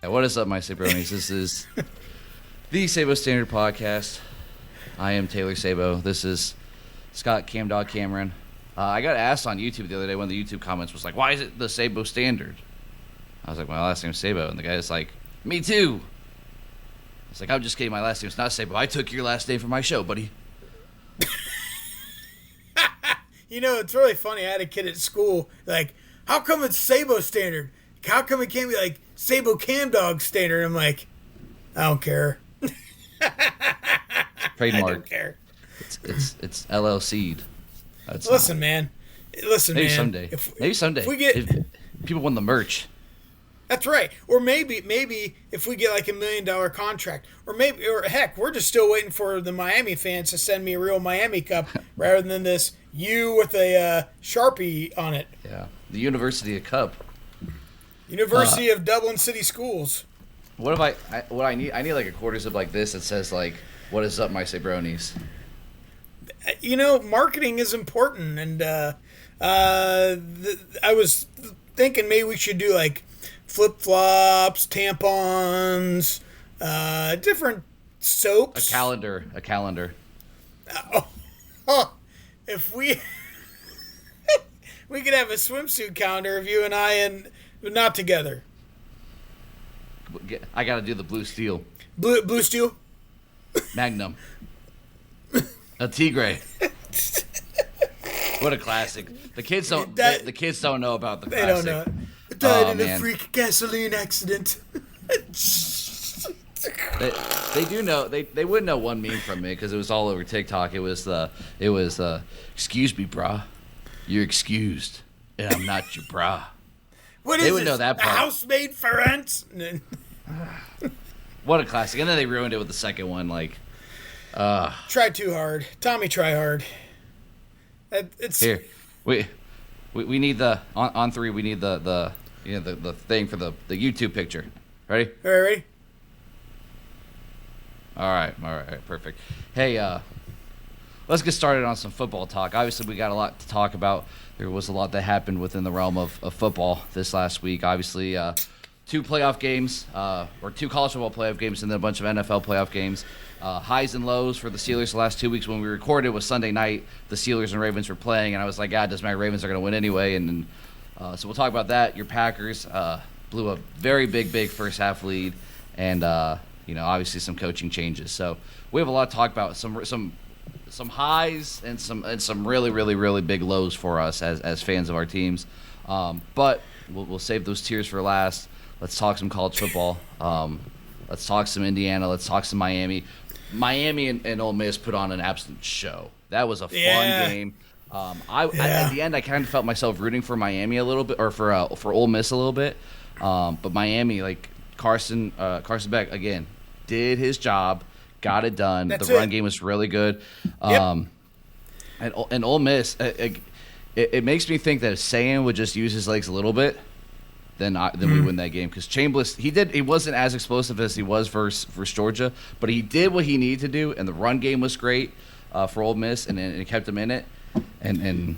What is up, my Sabronis? This is the Sabo Standard Podcast. I am Taylor Sabo. This is Scott Camdog Cameron. I got asked on YouTube the other day, one of the YouTube comments was like, why is it the Sabo Standard? I was like, my last name's Sabo. And the guy's like, me too. It's like, I'm just kidding. My last name's not Sabo. I took your last name for my show, buddy. You know, it's really funny. I had a kid at school, like, how come it's Sabo Standard? How come it can't be like Sabo Camdog Standard? I'm like, I don't care. Trademark. I don't care. It's LLC'd. Listen, man. Listen, maybe man. Someday. Maybe someday. If people won the merch. That's right. Or maybe if we get like $1 million contract, or heck, we're just still waiting for the Miami fans to send me a real Miami cup rather than this U with a Sharpie on it. Yeah, the University of Cup. University of Dublin City Schools. What I need? I need like a quarter zip like this that says like, "What is up, my Sabronis?" You know, marketing is important, and I was thinking maybe we should do like flip-flops, tampons, different soaps. A calendar. If we we could have a swimsuit calendar of you and I, but not together. I got to do the blue steel. Blue steel? Magnum. A Tigre. What a classic. The kids don't know about the classic. They don't know it. Died in a freak gasoline accident. They do know. They would know one meme from me because it was all over TikTok. It was excuse me, brah. You're excused, and I'm not your brah. What is they would this? Know that part. A housemaid for rent? What a classic! And then they ruined it with the second one. Like, try too hard, Tommy. Try hard. It's here. We need the on three. We need the thing for the YouTube picture. Ready? All right, ready? All right, perfect. Hey, let's get started on some football talk. Obviously, we got a lot to talk about. There was a lot that happened within the realm of football this last week. Obviously, 2 playoff games, or 2 college football playoff games, and then a bunch of NFL playoff games. Highs and lows for the Steelers the last 2 weeks. When we recorded was Sunday night. The Steelers and Ravens were playing, and I was like, God, doesn't matter. Ravens are going to win anyway. And so we'll talk about that. Your Packers blew a very big first half lead, and obviously some coaching changes. So we have a lot to talk about. Some highs and some really big lows for us as fans of our teams. But we'll save those tears for last. Let's talk some college football. Let's talk some Indiana. Let's talk some Miami. Miami and Ole Miss put on an absolute show. That was a fun game. At the end, I kind of felt myself rooting for Miami a little bit, or for Ole Miss a little bit. But Miami, like Carson Beck again, did his job, got it done. The run game was really good. And Ole Miss, it makes me think that if Sayan would just use his legs a little bit, then we win that game. Because Chambliss, he wasn't as explosive as he was versus Georgia, but he did what he needed to do, and the run game was great for Ole Miss, and it kept him in it. And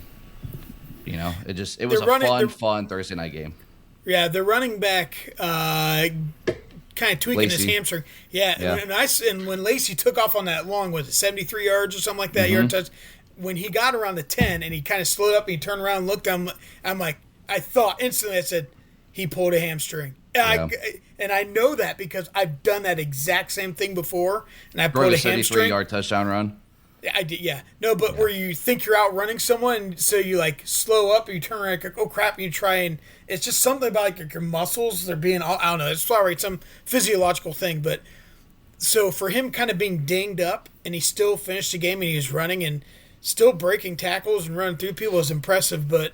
it was a fun Thursday night game. Yeah, the running back kind of tweaking his hamstring. Yeah. When Lacey took off on that long, was it 73 yards or something like that, yard touch? When he got around the 10 and he kind of slowed up and he turned around and looked, I'm like, I thought instantly, I said, he pulled a hamstring. And I know that because I've done that exact same thing before, and I pulled a hamstring. 73-yard touchdown run. I did, yeah. No, but where you think you're outrunning someone, so you like slow up, and you turn around, like, oh crap, and you try, and it's just something about like your muscles, they're being, I don't know, it's probably some physiological thing, but so for him kind of being dinged up, and he still finished the game, and he was running and still breaking tackles and running through people was impressive, but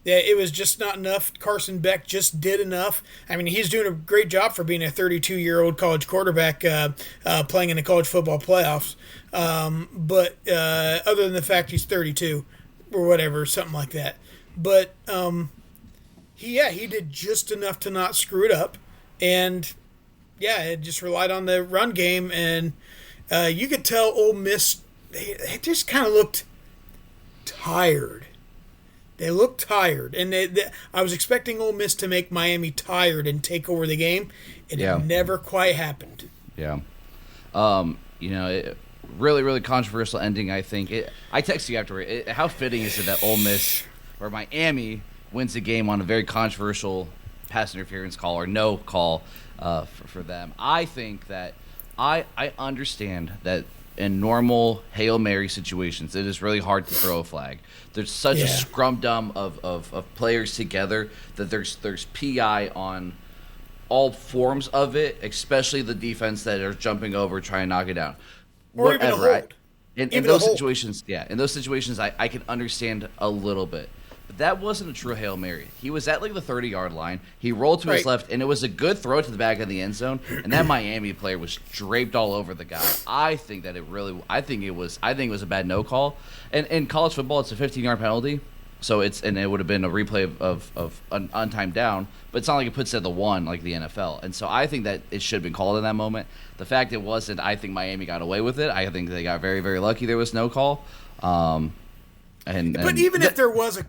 yeah, it was just not enough. Carson Beck just did enough. I mean, he's doing a great job for being a 32-year-old college quarterback playing in the college football playoffs. But other than the fact he's 32 or whatever, something like that. But he did just enough to not screw it up. And, it just relied on the run game. And you could tell Ole Miss, they just kind of looked tired. They looked tired, and I was expecting Ole Miss to make Miami tired and take over the game, and it never quite happened. Yeah. Really, really controversial ending, I think. I texted you afterward. How fitting is it that Ole Miss or Miami wins the game on a very controversial pass interference call or no call for them? I think that I understand that in normal Hail Mary situations, it is really hard to throw a flag. There's such a scrum-dum of players together that there's PI on all forms of it, especially the defense that are jumping over trying to knock it down. Or whatever. Even In those situations, I can understand a little bit. But that wasn't a true Hail Mary. He was at like the 30-yard line. He rolled to his left, and it was a good throw to the back of the end zone. And that Miami player was draped all over the guy. I think it was a bad no call. And in college football, it's a 15-yard penalty. So it would have been a replay of an untimed down, but it's not like it puts it at the 1 like the NFL. And so I think that it should have been called in that moment. The fact it wasn't, I think Miami got away with it. I think they got very, very lucky there was no call. But even if there was a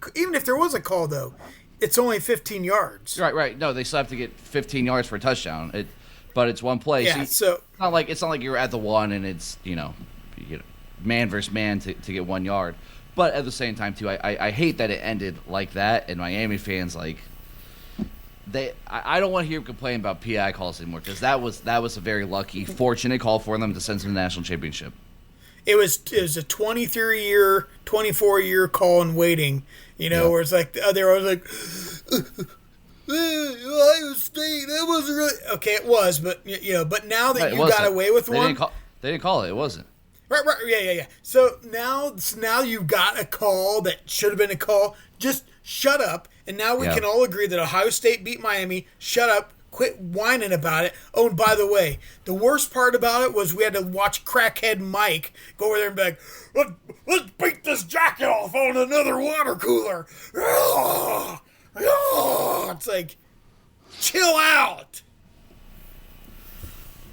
call though, it's only 15 yards. Right. No, they still have to get 15 yards for a touchdown. But it's one play. Yeah, so it's not like you're at the 1 and it's man versus man to get 1 yard. But at the same time, too, I hate that it ended like that, and Miami fans, I don't want to hear them complain about PI calls anymore, because that was a very lucky, fortunate call for them to send to the national championship. It was a 23-year, 24-year call in waiting, where it's like they were always like, Ohio State, that wasn't really okay. It was, but but now that you got away with one, they didn't call it. It wasn't. Right, yeah. So now you've got a call that should have been a call. Just shut up. And now we can all agree that Ohio State beat Miami. Shut up. Quit whining about it. Oh, and by the way, the worst part about it was we had to watch crackhead Mike go over there and be like, let's beat this jacket off on another water cooler. It's like, chill out.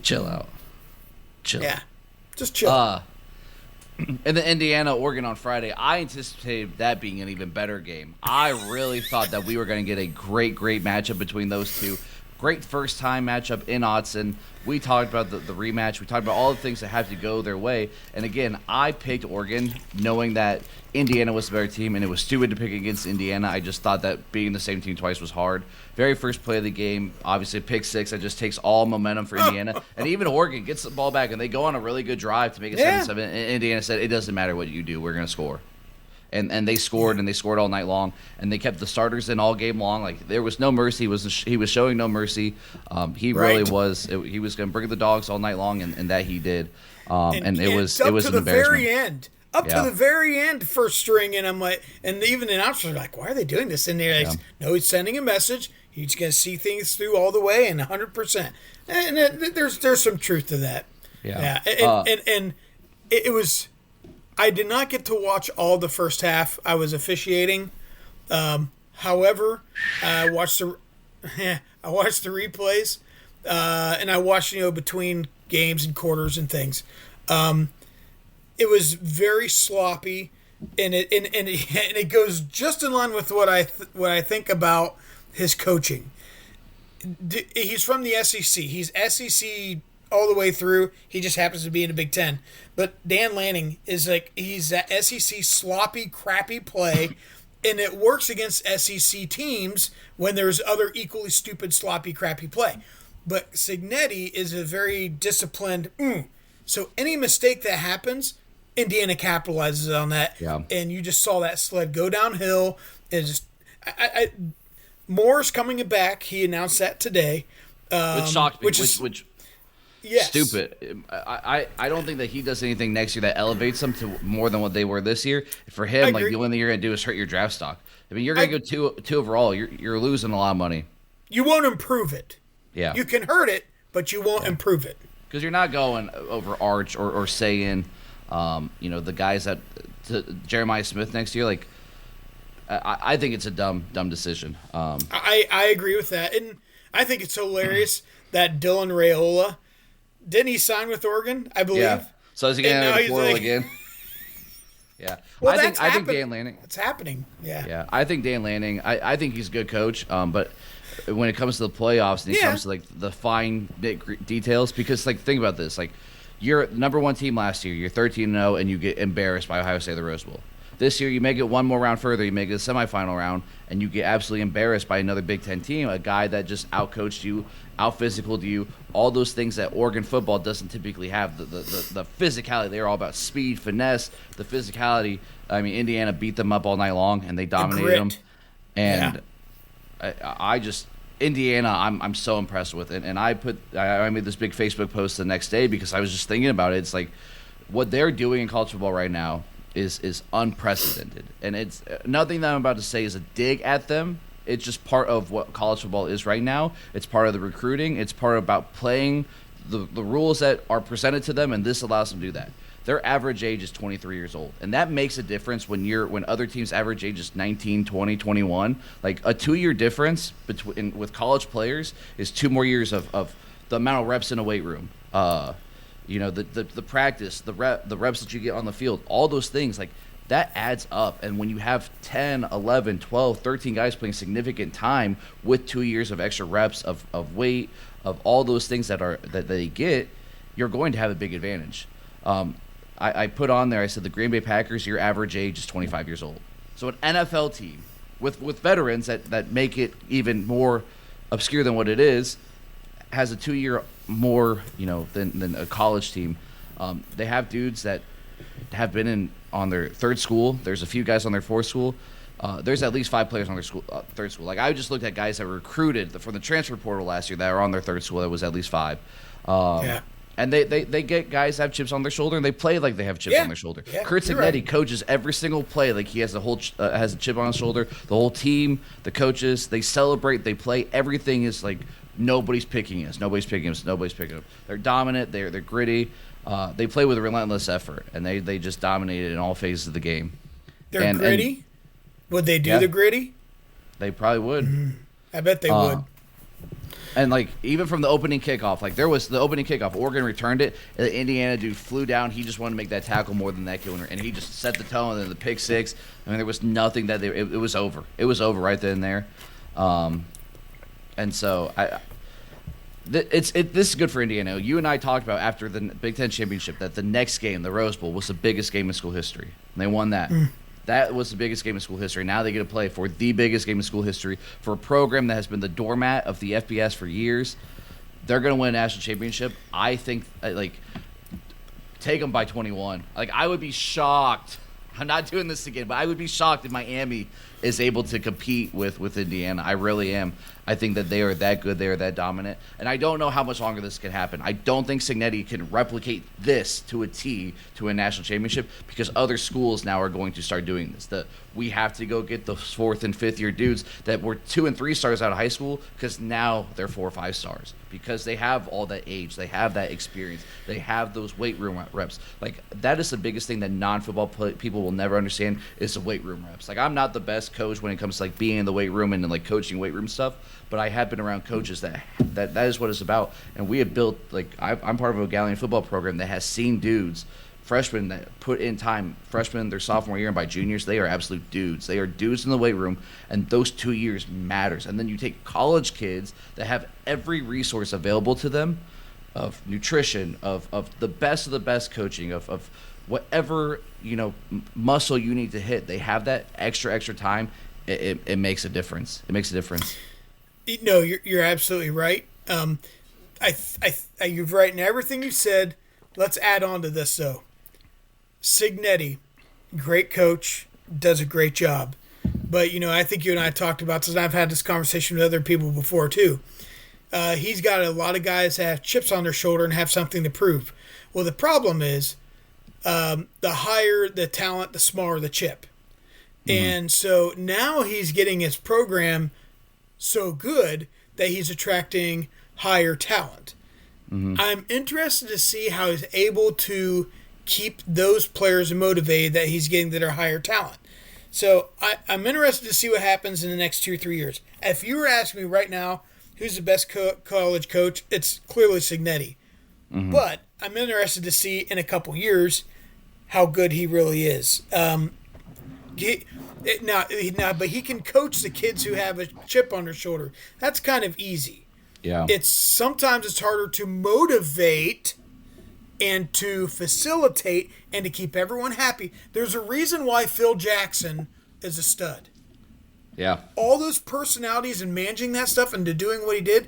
Yeah. Just chill. And the Indiana-Oregon on Friday, I anticipated that being an even better game. I really thought that we were going to get a great, great matchup between those two. Great first-time matchup in Autzen. We talked about the rematch. We talked about all the things that have to go their way. And, again, I picked Oregon knowing that Indiana was the better team, and it was stupid to pick against Indiana. I just thought that being the same team twice was hard. Very first play of the game, obviously pick 6. That just takes all momentum for Indiana. And even Oregon gets the ball back, and they go on a really good drive to make it 7-7. And Indiana said, it doesn't matter what you do. We're going to score. And they scored, and they scored all night long, and they kept the starters in all game long. Like, there was no mercy. He was showing no mercy. Really was. He was going to bring the dogs all night long, and that he did. And it was an embarrassment. To the very end, first string, and I'm like, and even the announcers are like, why are they doing this? And they're like, no, he's sending a message. He's going to see things through all the way and 100%. And there's some truth to that. Yeah. And it was. I did not get to watch all the first half. I was officiating. However, I watched the replays, and I watched between games and quarters and things. It was very sloppy, and it goes just in line with what I think about his coaching. He's from the SEC. He's SEC all the way through. He just happens to be in the Big Ten. But Dan Lanning is he's that SEC sloppy, crappy play, and it works against SEC teams when there's other equally stupid, sloppy, crappy play. But Cignetti is a very disciplined. So any mistake that happens, Indiana capitalizes on that. Yeah. And you just saw that sled go downhill. And just Moore's coming back. He announced that today. Which shocked me. Which yes. Stupid. I don't think that he does anything next year that elevates them to more than what they were this year. For him, the only thing you're going to do is hurt your draft stock. I mean, you're going to go two overall. You're losing a lot of money. You won't improve it. Yeah. You can hurt it, but you won't improve it. Because you're not going over Arch or saying, the guys that Jeremiah Smith next year. Like, I think it's a dumb decision. I agree with that, and I think it's hilarious that Dylan Raiola didn't he sign with Oregon? I believe. Yeah. So is he getting out of the portal again? Yeah. Well, I think Dan Lanning. It's happening. Yeah. Yeah. I think Dan Lanning. I think he's a good coach. But when it comes to the playoffs and it comes to like the fine details, because like think about this, like you're number one team last year, you're 13-0, and you get embarrassed by Ohio State at the Rose Bowl. This year, you make it one more round further. You make it a semifinal round, and you get absolutely embarrassed by another Big Ten team, a guy that just outcoached you, out-physicaled you, all those things that Oregon football doesn't typically have. The physicality, they're all about speed, finesse, the physicality. I mean, Indiana beat them up all night long, and they dominated them. And I just Indiana, I'm so impressed with it. And I made this big Facebook post the next day because I was just thinking about it. It's like what they're doing in college football right now is unprecedented, and it's nothing that I'm about to say is a dig at them. It's just part of what college football is right now. It's part of the recruiting. It's part about playing the rules that are presented to them, and this allows them to do that. Their average age is 23 years old, and that makes a difference when other teams' average age is 19, 20, 21. Like a 2-year difference with college players is 2 more years of the amount of reps in a weight room. The practice, the reps that you get on the field, all those things, like that adds up. And when you have 10, 11, 12, 13 guys playing significant time with 2 years of extra reps of weight, of all those things that they get, you're going to have a big advantage. I put on there, I said the Green Bay Packers, your average age is 25 years old. So an NFL team with veterans that make it even more obscure than what it is, has a 2-year more, than a college team. They have dudes that have been on their third school. There's a few guys on their fourth school. There's at least 5 players on their third school. Like I just looked at guys that were recruited from the transfer portal last year that are on their third school. That was at least 5. And they get guys that have chips on their shoulder, and they play like they have chips on their shoulder. Yeah, Kurt Cignetti coaches every single play like he has has a chip on his shoulder. The whole team, the coaches, they celebrate, they play. Everything is like nobody's picking us. Nobody's picking us. Nobody's picking them. They're dominant. They're gritty. They play with a relentless effort, and they just dominated in all phases of the game. They're gritty? Would they do the gritty? They probably would. Mm-hmm. I bet they would. And, like, even from the opening kickoff, like, there was the opening kickoff. Oregon returned it. And the Indiana dude flew down. He just wanted to make that tackle more than that killer. And he just set the tone. And then the pick six. I mean, there was nothing that it was over. It was over right then and there. And so, this is good for Indiana. You and I talked about after the Big Ten Championship that the next game, the Rose Bowl, was the biggest game in school history. And they won that. That was the biggest game in school history. Now they get to play for the biggest game in school history for a program that has been the doormat of the FBS for years. They're going to win a national championship. I think, take them by 21. Like, I would be shocked. I'm not doing this again, but I would be shocked if Miami is able to compete with Indiana. I really am. I think that they are that good. They are that dominant. And I don't know how much longer this can happen. I don't think Cignetti can replicate this to a T to a national championship because other schools now are going to start doing this. We have to go get the 4th and 5th year dudes that were 2 and 3 stars out of high school because now they're 4 or 5 stars because they have all that age. They have that experience. They have those weight room reps. Like, that is the biggest thing that non-football people will never understand is the weight room reps. Like, I'm not the best coach when it comes to, like, being in the weight room and like, coaching weight room stuff, but I have been around coaches that is what it's about. And we have built, like, I'm part of a Galleon football program that has seen dudes, freshmen that put in time, freshmen their sophomore year, and by juniors, they are absolute dudes. They are dudes in the weight room, and those 2 years matters. And then you take college kids that have every resource available to them of nutrition, of the best coaching, of whatever, muscle you need to hit. They have that extra time. It makes a difference. It makes a difference. No, you're absolutely right. You're right in everything you said. Let's add on to this, though. Cignetti, great coach, does a great job. But, I think you and I talked about this, and I've had this conversation with other people before, too. He's got a lot of guys that have chips on their shoulder and have something to prove. Well, the problem is the higher the talent, the smaller the chip. Mm-hmm. And so now he's getting his program so good that he's attracting higher talent. Mm-hmm. I'm interested to see how he's able to keep those players motivated that he's getting that are higher talent. So I'm interested to see what happens in the next 2 or 3 years. If you were asking me right now who's the best college coach, it's clearly Cignetti. Mm-hmm. But I'm interested to see in a couple years how good he really is. But he can coach the kids who have a chip on their shoulder. That's kind of easy. Yeah. Sometimes it's harder to motivate and to facilitate and to keep everyone happy. There's a reason why Phil Jackson is a stud. Yeah. All those personalities and managing that stuff and to doing what he did,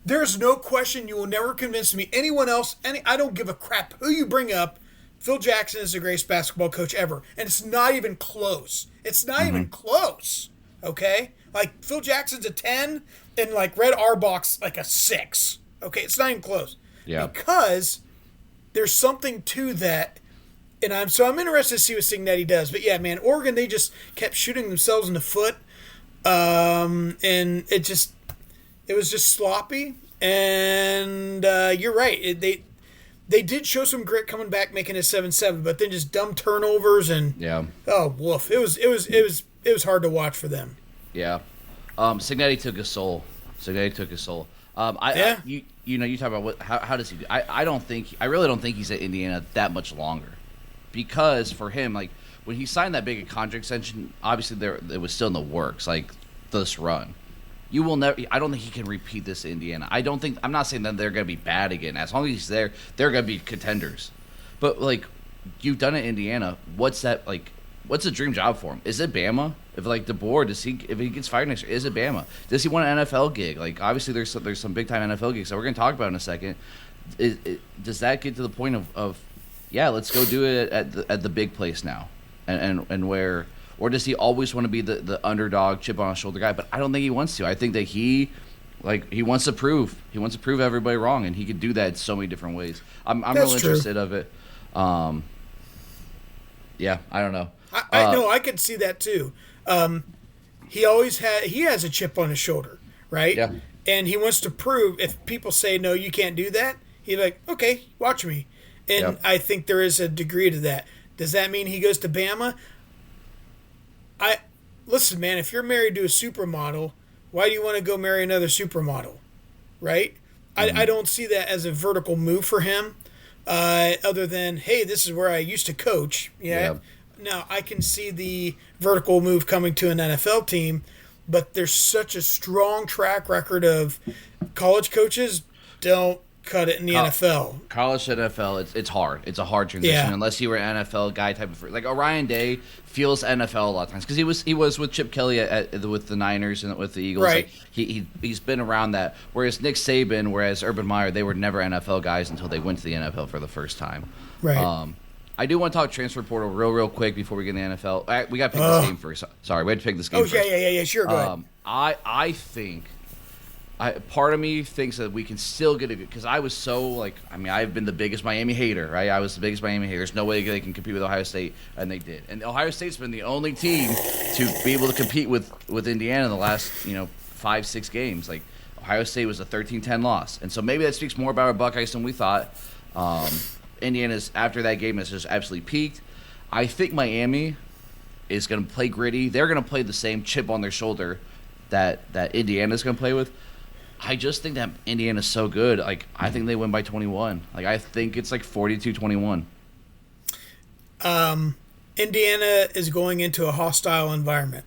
there's no question you will never convince me. Anyone else, I don't give a crap who you bring up. Phil Jackson is the greatest basketball coach ever. And it's not even close. It's not even close. Okay? Like, Phil Jackson's a 10 and, like, Red Auerbach's like a 6. Okay? It's not even close. Yeah. Because there's something to that. And I'm interested to see what Signetti does. But, yeah, man, Oregon, they just kept shooting themselves in the foot. And it was just sloppy. And you're right. They did show some grit coming back, making it 7-7, but then just dumb turnovers and woof! It was hard to watch for them. Yeah, Signetti took his soul. You talk about how does he do? I really don't think he's at Indiana that much longer, because for him, like when he signed that big contract extension, obviously it was still in the works, like this run. You will never. I don't think he can repeat this in Indiana. I'm not saying that they're going to be bad again. As long as he's there, they're going to be contenders. But like, you've done it in Indiana. What's that like? What's a dream job for him? Is it Bama? If like DeBoer, if he gets fired next year, is it Bama? Does he want an NFL gig? Like obviously there's some big time NFL gigs that we're going to talk about in a second. Does that get to the point of let's go do it at the big place now, and where. Or does he always want to be the underdog, chip on his shoulder guy? But I don't think he wants to. I think that he wants to prove everybody wrong, and he could do that in so many different ways. I'm real interested of it. I don't know. I know I could see that too. He has a chip on his shoulder, right? Yeah. And he wants to prove. If people say no, you can't do that, he's like, okay, watch me. And I think there is a degree to that. Does that mean he goes to Bama? Listen, man, if you're married to a supermodel, why do you want to go marry another supermodel? Right? I don't see that as a vertical move for him, other than, hey, this is where I used to coach. Yeah. Now, I can see the vertical move coming to an NFL team, but there's such a strong track record of college coaches don't cut it in the NFL. College to NFL, it's hard. It's a hard transition unless you were an NFL guy type of like Orion Day feels NFL a lot of times because he was with Chip Kelly with the Niners and with the Eagles. Right. Like he's been around that. Whereas Nick Saban, Urban Meyer, they were never NFL guys until they went to the NFL for the first time. Right. I do want to talk transfer portal real quick before we get in the NFL. We got to pick this game first. Sorry, we had to pick this game first. Yeah. Sure, go ahead. I think. Part of me thinks that we can still get a good – because I was so, like – I mean, I've been the biggest Miami hater, right? I was the biggest Miami hater. There's no way they can compete with Ohio State, and they did. And Ohio State's been the only team to be able to compete with Indiana in the last, 5-6 games. Like, Ohio State was a 13-10 loss. And so maybe that speaks more about our Buckeyes than we thought. Indiana's, after that game, has just absolutely peaked. I think Miami is going to play gritty. They're going to play the same chip on their shoulder that Indiana's going to play with. I just think that Indiana's so good. Like, I think they win by 21. Like, I think it's like 42-21. Indiana is going into a hostile environment.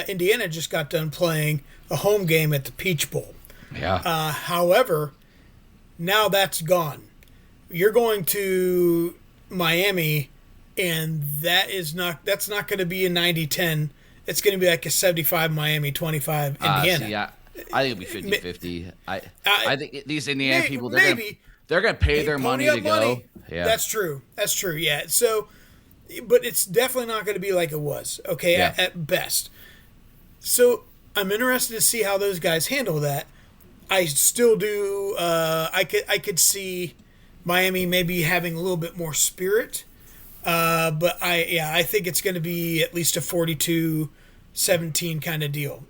Indiana just got done playing a home game at the Peach Bowl. Yeah. However, now that's gone. You're going to Miami, and that's not going to be a 90-10. It's going to be like a 75 Miami, 25 Indiana. I think it'll be 50-50. I think these Indiana people, they're going to pay their money to go. Yeah. That's true, yeah. So, but it's definitely not going to be like it was, okay, at best. So, I'm interested to see how those guys handle that. I still do, I could see Miami maybe having a little bit more spirit, but I think it's going to be at least a 42-17 kind of deal.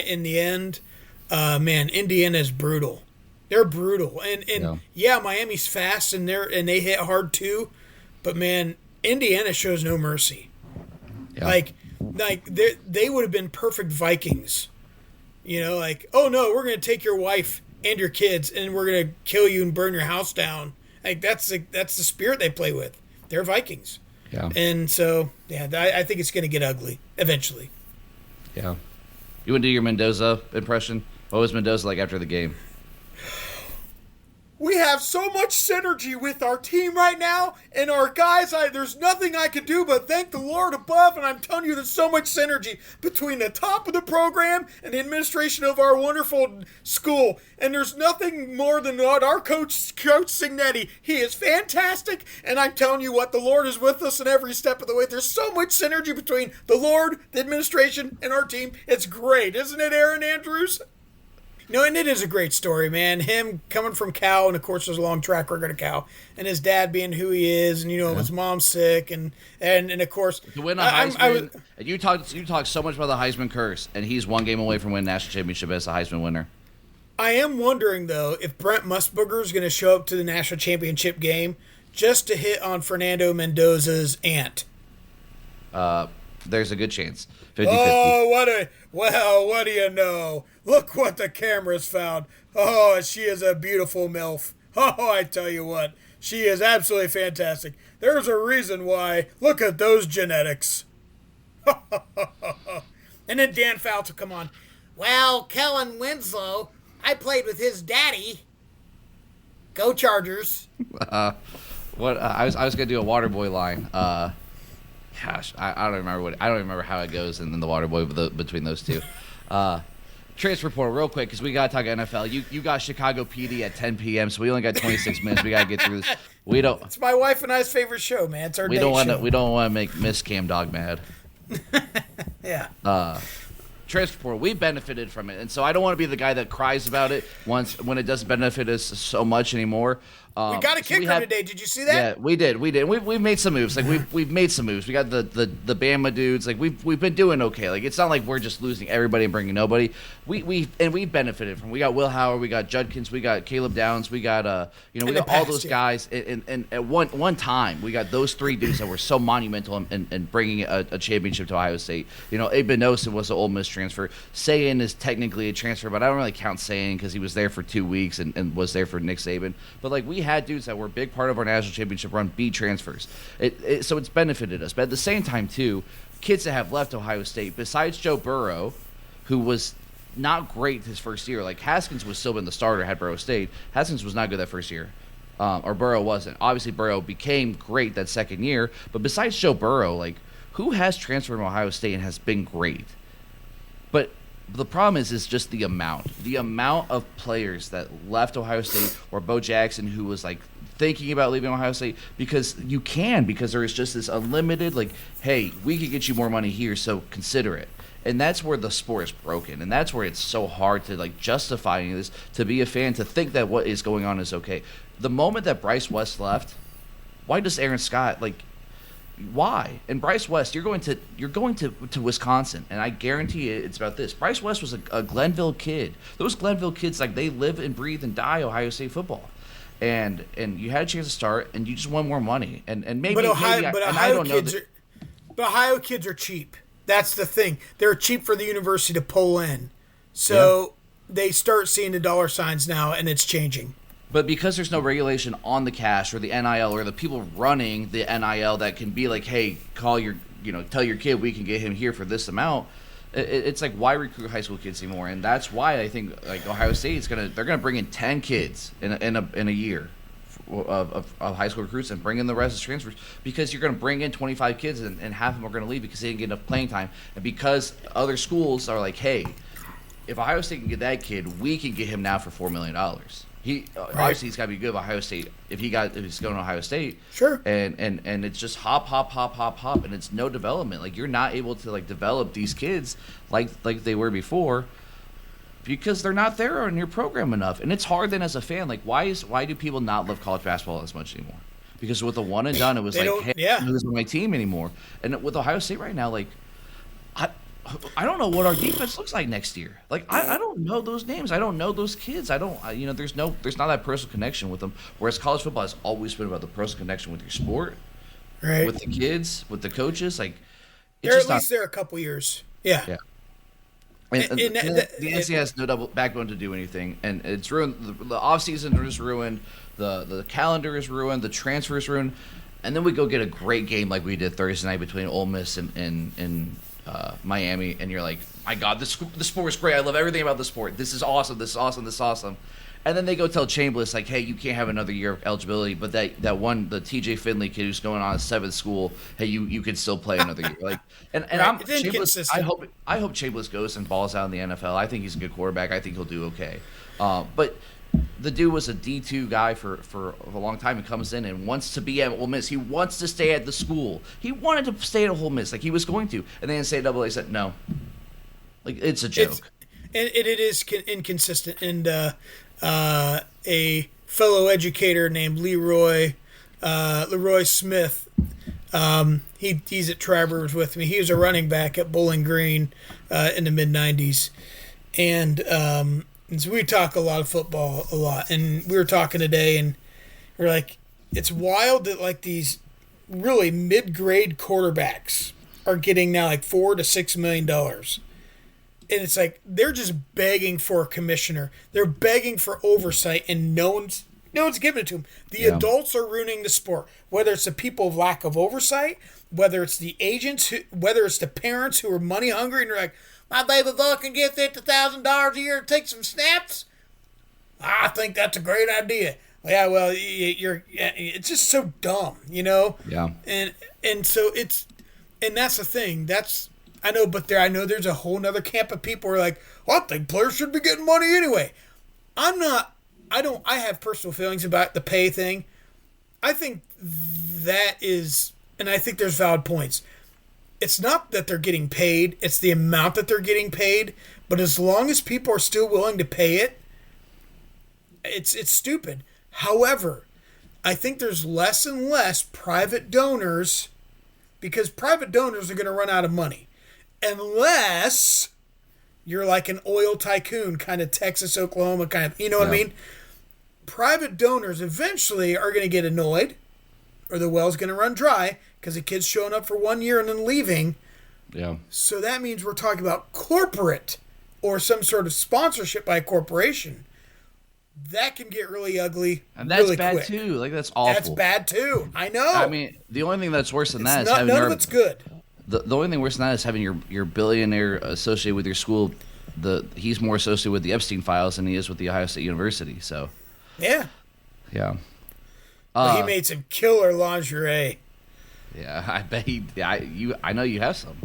In the end... man, Indiana is brutal. They're brutal, and Miami's fast and they hit hard too, but man, Indiana shows no mercy. Yeah. Like they would have been perfect Vikings. Like, oh no, we're gonna take your wife and your kids and we're gonna kill you and burn your house down. Like that's the spirit they play with. They're Vikings. Yeah. And so, yeah, I think it's going to get ugly eventually. Yeah. You want to do your Mendoza impression? What was Mendoza like after the game? We have so much synergy with our team right now, and our guys, there's nothing I can do but thank the Lord above, and I'm telling you, there's so much synergy between the top of the program and the administration of our wonderful school, and there's nothing more than what our Coach Signetti. He is fantastic, and I'm telling you what, the Lord is with us in every step of the way. There's so much synergy between the Lord, the administration, and our team. It's great, isn't it, Aaron Andrews? No, and it is a great story, man. Him coming from Cal, and of course there's a long track record of Cal, and his dad being who he is, and his mom's sick, and of course to win a Heisman. And you talk so much about the Heisman curse, and he's one game away from winning national championship as a Heisman winner. I am wondering though if Brent Musburger is going to show up to the national championship game just to hit on Fernando Mendoza's aunt. There's a good chance. 50-50. Oh, what do you know? Look what the camera's found. Oh, she is a beautiful MILF. Oh, I tell you what, she is absolutely fantastic. There's a reason why. Look at those genetics. And then Dan Fouts will come on. Well, Kellen Winslow, I played with his daddy. Go Chargers. I was gonna do a Waterboy line. Gosh, I don't remember how it goes, and then the Waterboy between those two. Transfer portal, real quick, because we gotta talk NFL. You got Chicago PD at 10 p.m., so we only got 26 minutes. We gotta get through this. It's my wife and I's favorite show, man. It's our date show. We don't want to make Miss Cam Dog mad. Yeah. Transfer portal, we benefited from it, and so I don't want to be the guy that cries about it when it doesn't benefit us so much anymore. We got a kicker today. Did you see that? Yeah, we did. We've made some moves. Like we've made some moves. We got the Bama dudes. Like we've been doing okay. Like it's not like we're just losing everybody and bringing nobody. We benefited from. We got Will Howard. We got Judkins. We got Caleb Downs. We got we got all those guys. And at one time we got those three dudes that were so monumental in bringing a championship to Ohio State. Abe Benosa was an Ole Miss transfer. Sayin is technically a transfer, but I don't really count Sayin because he was there for 2 weeks and was there for Nick Saban. But like we had dudes that were a big part of our national championship run be transfers. So it's benefited us. But at the same time, too, kids that have left Ohio State, besides Joe Burrow, who was not great his first year. Like Haskins was still been the starter had Burrow stayed. Haskins was not good that first year. Or Burrow wasn't. Obviously, Burrow became great that second year. But besides Joe Burrow, like who has transferred from Ohio State and has been great? But the problem is just the amount of players that left Ohio State, or Bo Jackson, who was like thinking about leaving Ohio State because there is just this unlimited, like, hey, we could get you more money here, so consider it. And that's where the sport is broken, and that's where it's so hard to like justify this, to be a fan, to think that what is going on is okay. The moment that Bryce West left, why does Aaron Scott like? Why? And Bryce West, you're going to Wisconsin, and I guarantee you it's about this. Bryce West was a Glenville kid. Those Glenville kids, like, they live and breathe and die Ohio State football. And you had a chance to start, and you just won more money. And maybe Ohio kids are cheap. That's the thing. They're cheap for the university to pull in. So they start seeing the dollar signs now, and it's changing. But because there's no regulation on the cash or the NIL or the people running the NIL that can be like, hey, tell your kid we can get him here for this amount. It's like, why recruit high school kids anymore? And that's why I think like Ohio State they're gonna bring in 10 kids in a year of high school recruits and bring in the rest as transfers, because you're gonna bring in 25 kids and half of them are gonna leave because they didn't get enough playing time, and because other schools are like, hey, if Ohio State can get that kid, we can get him now for $4 million. Obviously he's got to be good at Ohio State if he's going to Ohio State. Sure. And it's just hop, and it's no development. Like, you're not able to like develop these kids like they were before because they're not there in your program enough. And it's hard then as a fan. Like, why do people not love college basketball as much anymore? Because with the one and done, it was hey, this is my team anymore. And with Ohio State right now, like, I don't know what our defense looks like next year. Like, I don't know those names. I don't know those kids. There's not that personal connection with them. Whereas college football has always been about the personal connection with your sport, right? With the kids, with the coaches. Like, they're at least there a couple years. Yeah. And the NCAA has no double backbone to do anything, and it's ruined. The offseason is ruined. The calendar is ruined. The transfer is ruined. And then we go get a great game like we did Thursday night between Ole Miss and Miami, and you're like, my God, the sport is great. I love everything about the sport. This is awesome. This is awesome. This is awesome. And then they go tell Chambliss, like, hey, you can't have another year of eligibility, but that one, the TJ Finley kid who's going on his 7th school, hey, you can still play another year. Like, and right. I'm Chambliss, I hope Chambliss goes and balls out in the NFL. I think he's a good quarterback. I think he'll do okay. But the dude was a D2 guy for a long time and comes in and wants to be at Ole Miss. He wants to stay at the school. He wanted to stay at Ole Miss, like he was going to. And then NCAA said no. Like, it's a joke. It is inconsistent. And a fellow educator named Leroy Smith, he's at Travers with me. He was a running back at Bowling Green in the mid-'90s. And so we talk a lot of football a lot. And we were talking today, and we're like, it's wild that like these really mid-grade quarterbacks are getting now like $4 to $6 million. And it's like they're just begging for a commissioner. They're begging for oversight, and no one's giving it to them. The adults are ruining the sport. Whether it's the people of lack of oversight, whether it's the agents, whether it's the parents who are money hungry and they're like, my baby boy can get $50,000 a year to take some snaps. I think that's a great idea. Yeah, well, it's just so dumb, you know. Yeah. And so that's the thing. I know there's a whole nother camp of people who are like, well, I think players should be getting money anyway. I have personal feelings about the pay thing. I think that is, and I think there's valid points. It's not that they're getting paid, it's the amount that they're getting paid, but as long as people are still willing to pay it, it's stupid. However, I think there's less and less private donors, because private donors are going to run out of money. Unless you're like an oil tycoon, kind of Texas, Oklahoma kind of, you know what I mean? Private donors eventually are going to get annoyed, or the well's going to run dry because the kid's showing up for 1 year and then leaving. Yeah. So that means we're talking about corporate or some sort of sponsorship by a corporation. That can get really ugly. And that's really bad quick. too. Like, that's awful. That's bad too. I know. I mean, the only thing that's worse than that is having none of it's good. The only thing worse than that is having your billionaire associated with your school. He's more associated with the Epstein files than he is with the Ohio State University. So, yeah. But he made some killer lingerie. Yeah, I bet he. I know you have some.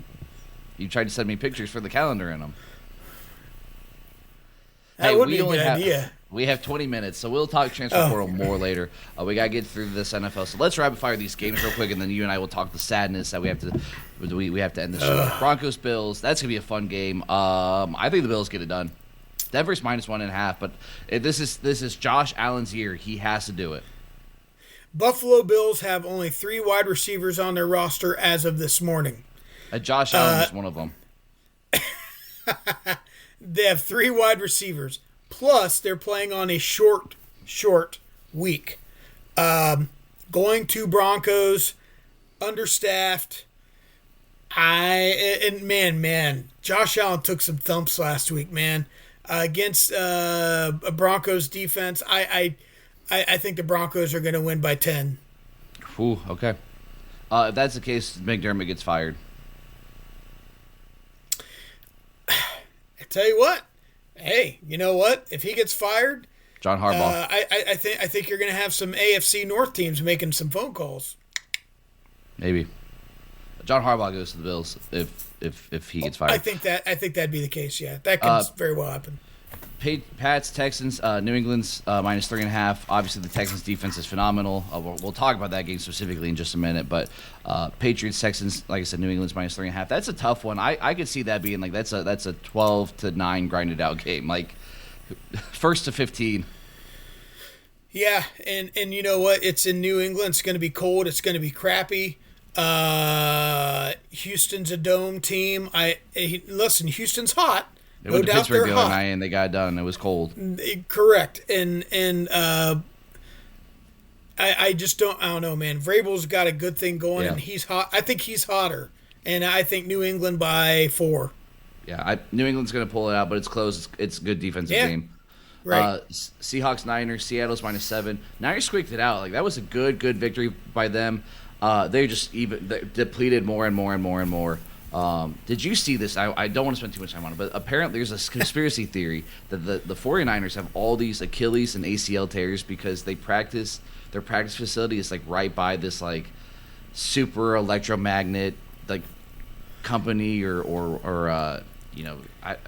You tried to send me pictures for the calendar in them. That would be a good idea. We have 20 minutes, so we'll talk transfer portal more later. We got to get through this NFL. So let's rapid fire these games real quick, and then you and I will talk the sadness that we have to end the show. Broncos Bills. That's gonna be a fun game. I think the Bills get it done. Denver's -1.5, but this is Josh Allen's year. He has to do it. Buffalo Bills have only 3 wide receivers on their roster as of this morning. Josh Allen is one of them. They have 3 wide receivers. Plus, they're playing on a short week. Going to Broncos, understaffed. Man, Josh Allen took some thumps last week, man. Against a Broncos defense, I think the Broncos are going to win by 10. Ooh, okay. If that's the case, McDermott gets fired. I tell you what. Hey, you know what? If he gets fired, John Harbaugh. I think you're going to have some AFC North teams making some phone calls. Maybe. John Harbaugh goes to the Bills if he gets fired. I think that'd be the case. Yeah, that could very well happen. Pats, Texans, New England's -3.5. Obviously, the Texans' defense is phenomenal. We'll talk about that game specifically in just a minute. But Patriots, Texans, like I said, New England's -3.5. That's a tough one. I could see that being like that's a 12-9 grinded out game, like 1st to 15. Yeah, and you know what? It's in New England. It's going to be cold. It's going to be crappy. Houston's a dome team. Listen, Houston's hot. They went to Pittsburgh the other night and they got done. It was cold. Correct. And I just don't know, man. Vrabel's got a good thing going, and he's hot. I think he's hotter, and I think New England by 4. Yeah, New England's going to pull it out, but it's close. It's a good defensive game. Right. Seahawks, Niners, Seattle's -7. Niners squeaked it out. Like, that was a good victory by them. They're just they're depleted more and more and more and more. Did you see this? I don't want to spend too much time on it, but apparently there's a conspiracy theory that the 49ers have all these Achilles and ACL tears because their practice facility is like right by this like super electromagnet like company or I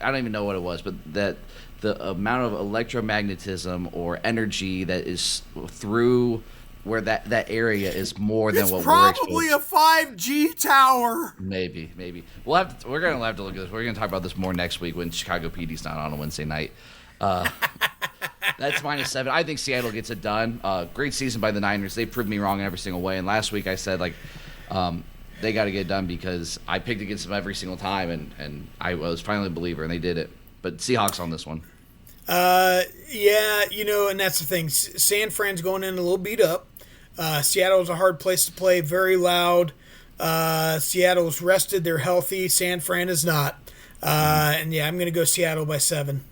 don't even know what it was, but that the amount of electromagnetism or energy that is through where that area is more than what we're exposed. It's probably a 5G tower. Maybe. We're gonna have to look at this. We're gonna talk about this more next week when Chicago PD's not on a Wednesday night. That's -7. I think Seattle gets it done. Great season by the Niners. They proved me wrong in every single way. And last week I said they got to get it done because I picked against them every single time, and I was finally a believer, and they did it. But Seahawks on this one. Yeah, and that's the thing. San Fran's going in a little beat up. Seattle's a hard place to play, very loud. Seattle's rested, they're healthy. San Fran is not. And yeah, I'm going to go Seattle by 7.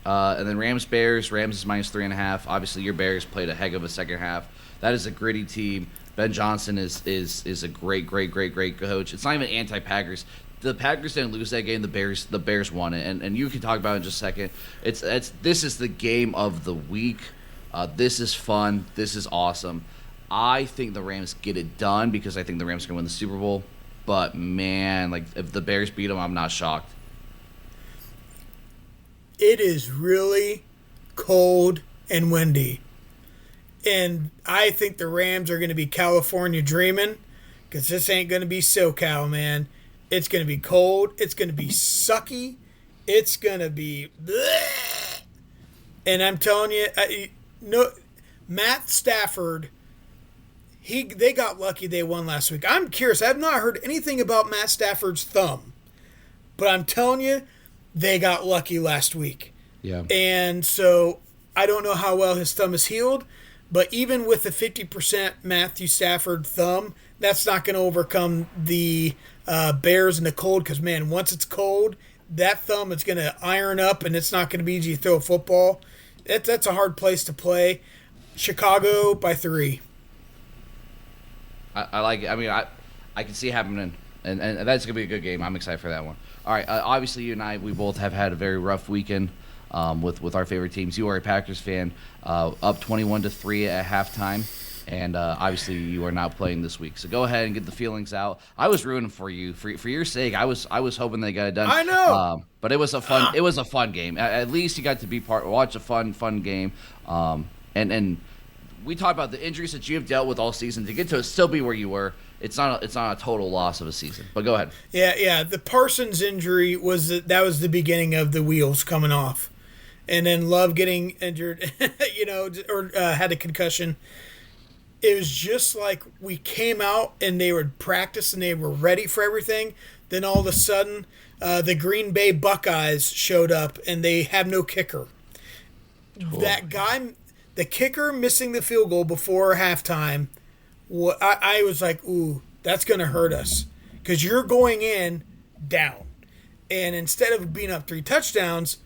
And then Rams-Bears. Rams is -3.5. Obviously, your Bears played a heck of a second half. That is a gritty team. Ben Johnson is a great coach. It's not even anti-Packers. The Packers didn't lose that game. The Bears won it, and you can talk about it in just a second. This is the game of the week. This is fun. This is awesome. I think the Rams get it done because I think the Rams are going to win the Super Bowl. But man, like if the Bears beat them, I'm not shocked. It is really cold and windy. And I think the Rams are going to be California dreaming because this ain't going to be SoCal, man. It's going to be cold. It's going to be sucky. It's going to be bleh. And I'm telling you, Matt Stafford, they got lucky they won last week. I'm curious. I've not heard anything about Matt Stafford's thumb. But I'm telling you, they got lucky last week. Yeah. And so I don't know how well his thumb is healed. But even with the 50% Matthew Stafford thumb, that's not going to overcome the Bears in the cold because, man, once it's cold, that thumb is going to iron up and it's not going to be easy to throw a football. That's a hard place to play. Chicago by 3. I like it. I mean, I can see it happening, and that's going to be a good game. I'm excited for that one. All right, obviously you and I, we both have had a very rough weekend. With our favorite teams. You are a Packers fan, up 21-3 at halftime, and obviously you are not playing this week. So go ahead and get the feelings out. I was rooting for you for your sake. I was hoping they got it done. I know, but it was a fun game. At least you got to be watch a fun game. And we talked about the injuries that you have dealt with all season to get to still be where you were. It's not a total loss of a season. But go ahead. Yeah. The Parsons injury was the beginning of the wheels coming off. And then Love getting injured, or had a concussion. It was just like we came out and they were practice and they were ready for everything. Then all of a sudden, the Green Bay Buckeyes showed up and they have no kicker. Oh. That guy, the kicker missing the field goal before halftime, I was like, ooh, that's going to hurt us because you're going in down. And instead of being up 3 touchdowns,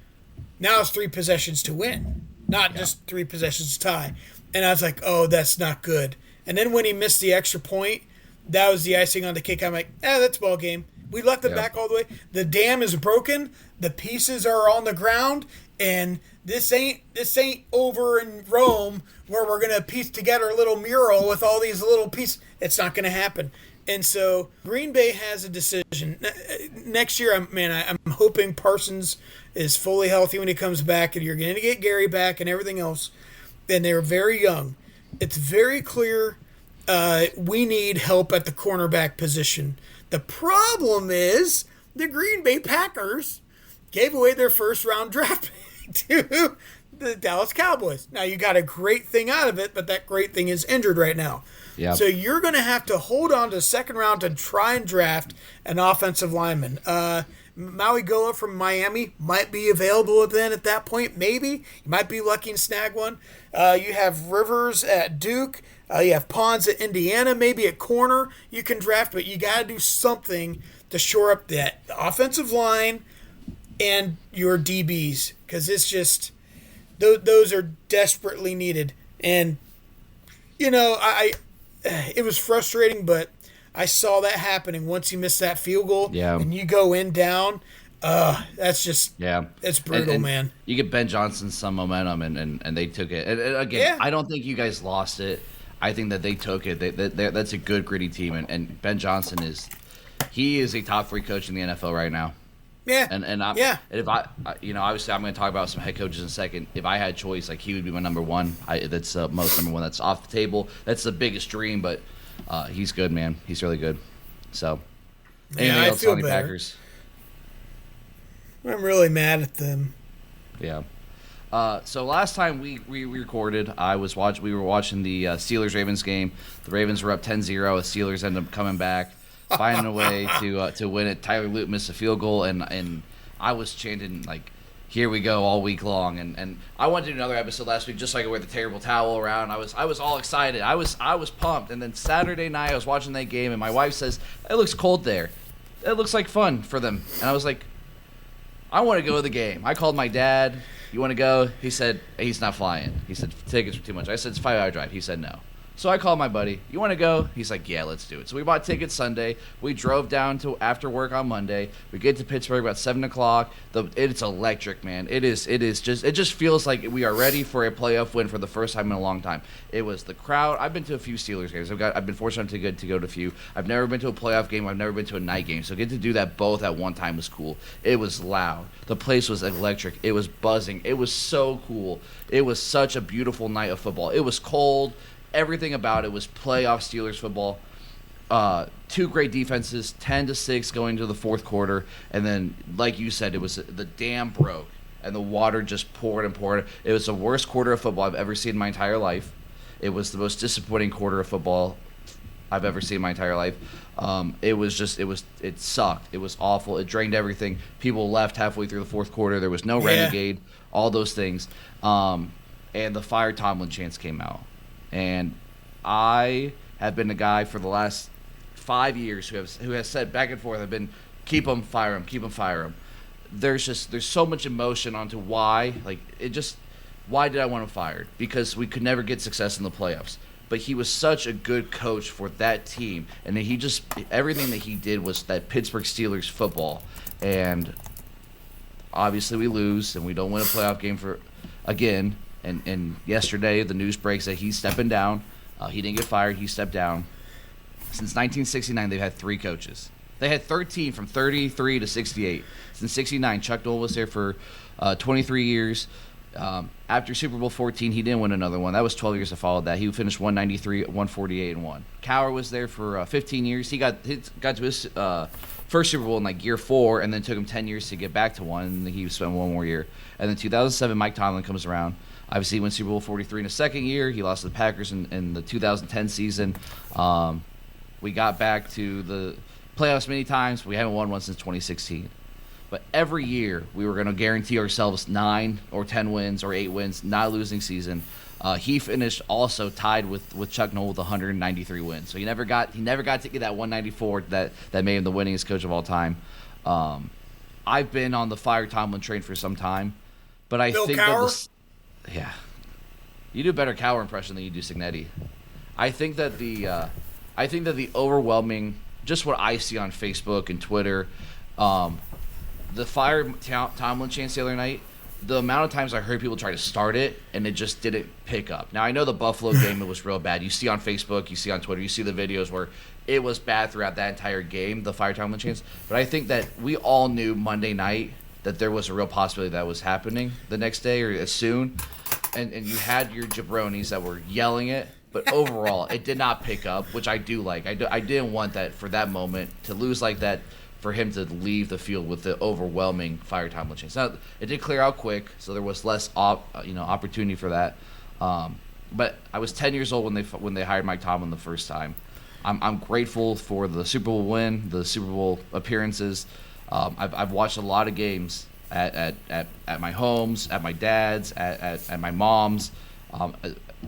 now it's 3 possessions to win, not just 3 possessions to tie. And I was like, oh, that's not good. And then when he missed the extra point, that was the icing on the cake. I'm like, that's ball game. We left it back all the way. The dam is broken. The pieces are on the ground. And this ain't over in Rome where we're going to piece together a little mural with all these little pieces. It's not going to happen. And so Green Bay has a decision. Next year, I'm hoping Parsons is fully healthy when he comes back, and you're going to get Gary back and everything else. And they're very young. It's very clear we need help at the cornerback position. The problem is the Green Bay Packers gave away their first-round draft pick to the Dallas Cowboys. Now, you got a great thing out of it, but that great thing is injured right now. Yep. So you're going to have to hold on to the second round to try and draft an offensive lineman. Maui Goa from Miami might be available then at that point. Maybe. You might be lucky and snag one. You have Rivers at Duke. You have Pons at Indiana. Maybe at corner you can draft, but you got to do something to shore up that offensive line and your DBs because it's just those are desperately needed. And, it was frustrating, but I saw that happening once he missed that field goal. Yeah. And you go in down. That's just it's brutal, and man. You get Ben Johnson some momentum, and they took it. And again, I don't think you guys lost it. I think that they took it. That's a good, gritty team, and Ben Johnson is a top 3 coach in the NFL right now. Yeah. And if obviously I'm going to talk about some head coaches in a second. If I had choice, like he would be my number one. That's most number one. That's off the table. That's the biggest dream, but he's good, man. He's really good. So, anything else on the Packers? I'm really mad at them. Yeah. So last time we recorded, we were watching the Steelers-Ravens game. The Ravens were up 10-0. The Steelers ended up coming back, finding a way to win it. Tyler Lute missed a field goal, and I was chanting like, "Here we go!" all week long. And I wanted to do another episode last week just so I could wear the terrible towel around. I was all excited. I was pumped. And then Saturday night I was watching that game, and my wife says, "It looks cold there. It looks like fun for them." And I was like, I want to go to the game. I called my dad. You want to go? He said, he's not flying. He said, tickets are too much. I said, it's a 5-hour drive. He said, no. So I called my buddy. You want to go? He's like, yeah, let's do it. So we bought tickets Sunday. We drove down to after work on Monday. We get to Pittsburgh about 7 o'clock. It's electric, man. It just feels like we are ready for a playoff win for the first time in a long time. It was the crowd. I've been to a few Steelers games. I've been fortunate to go to a few. I've never been to a playoff game. I've never been to a night game. So get to do that both at one time was cool. It was loud. The place was electric. It was buzzing. It was so cool. It was such a beautiful night of football. It was cold. Everything about it was playoff Steelers football. 2 great defenses, 10-6 going to the fourth quarter, and then, like you said, it was the dam broke and the water just poured and poured. It was the worst quarter of football I've ever seen in my entire life. It was the most disappointing quarter of football I've ever seen in my entire life. It sucked. It was awful. It drained everything. People left halfway through the fourth quarter. There was no renegade. All those things, and the fire Tomlin chants came out. And I have been the guy for the last 5 years who has said back and forth, I've been keep him, fire him, keep him, fire him. There's so much emotion onto why did I want him fired? Because we could never get success in the playoffs. But he was such a good coach for that team, and everything that he did was that Pittsburgh Steelers football. And obviously we lose and we don't win a playoff game again. And yesterday, the news breaks that he's stepping down. He didn't get fired. He stepped down. Since 1969, they've had 3 coaches. They had 13 from 33 to 68. Since 69, Chuck Noll was there for 23 years. After Super Bowl 14, he didn't win another one. That was 12 years that followed that. He finished 193, 148, and 1. Cowher was there for 15 years. He got to his first Super Bowl in like year 4, and then took him 10 years to get back to 1, and he spent 1 more year. And then 2007, Mike Tomlin comes around. Obviously, he won Super Bowl 43 in his second year. He lost to the Packers in the 2010 season. We got back to the playoffs many times. We haven't won one since 2016. But every year, we were going to guarantee ourselves 9 or 10 wins or 8 wins, not a losing season. He finished also tied with Chuck Noll with 193 wins. So he never got to get that 194 that made him the winningest coach of all time. I've been on the fire Tomlin train for some time, but I think yeah, you do a better Cowher impression than you do Signetti. I think that the overwhelming, just what I see on Facebook and Twitter, the fire Tomlin chants the other night, the amount of times I heard people try to start it and it just didn't pick up. Now I know the Buffalo game, it was real bad. You see on Facebook, you see on Twitter, you see the videos where it was bad throughout that entire game, the fire Tomlin chants. But I think that we all knew Monday night that there was a real possibility that was happening the next day or as soon. And you had your jabronis that were yelling it, but overall it did not pick up, which I do like. I didn't want that for that moment to lose like that, for him to leave the field with the overwhelming fire Tomlin chants. Now it did clear out quick, so there was less opportunity for that. But I was 10 years old when they hired Mike Tomlin the first time. I'm grateful for the Super Bowl win, the Super Bowl appearances. I've watched a lot of games at my homes, at my dad's, at my mom's,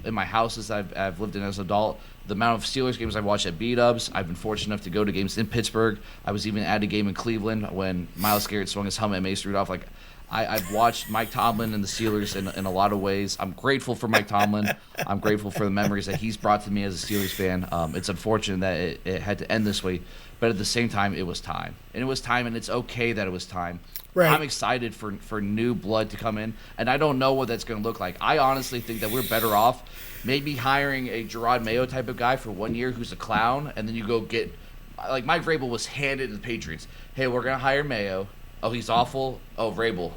in my houses I've lived in as an adult. The amount of Steelers games I've watched at B-Dubs, I've been fortunate enough to go to games in Pittsburgh. I was even at a game in Cleveland when Myles Garrett swung his helmet at Mason Rudolph. Like, I've watched Mike Tomlin and the Steelers in a lot of ways. I'm grateful for Mike Tomlin. I'm grateful for the memories that he's brought to me as a Steelers fan. It's unfortunate that it had to end this way, but at the same time, it was time. And it was time, and it's okay that it was time. Right. I'm excited for new blood to come in, and I don't know what that's going to look like. I honestly think that we're better off maybe hiring a Gerard Mayo type of guy for 1 year who's a clown, and then you go get – like Mike Vrabel was handed to the Patriots. Hey, we're going to hire Mayo. Oh, he's awful. Oh, Vrabel.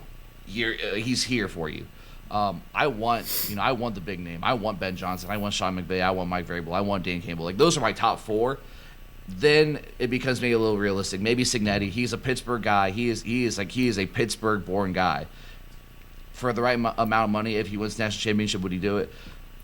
He's here for you. I want the big name. I want Ben Johnson. I want Sean McVay. I want Mike Vrabel. I want Dan Campbell. Like, those are my top four. Then it becomes maybe a little realistic. Maybe Signetti. He's a Pittsburgh guy. He is a Pittsburgh-born guy. For the right amount of money, if he wins the national championship, would he do it?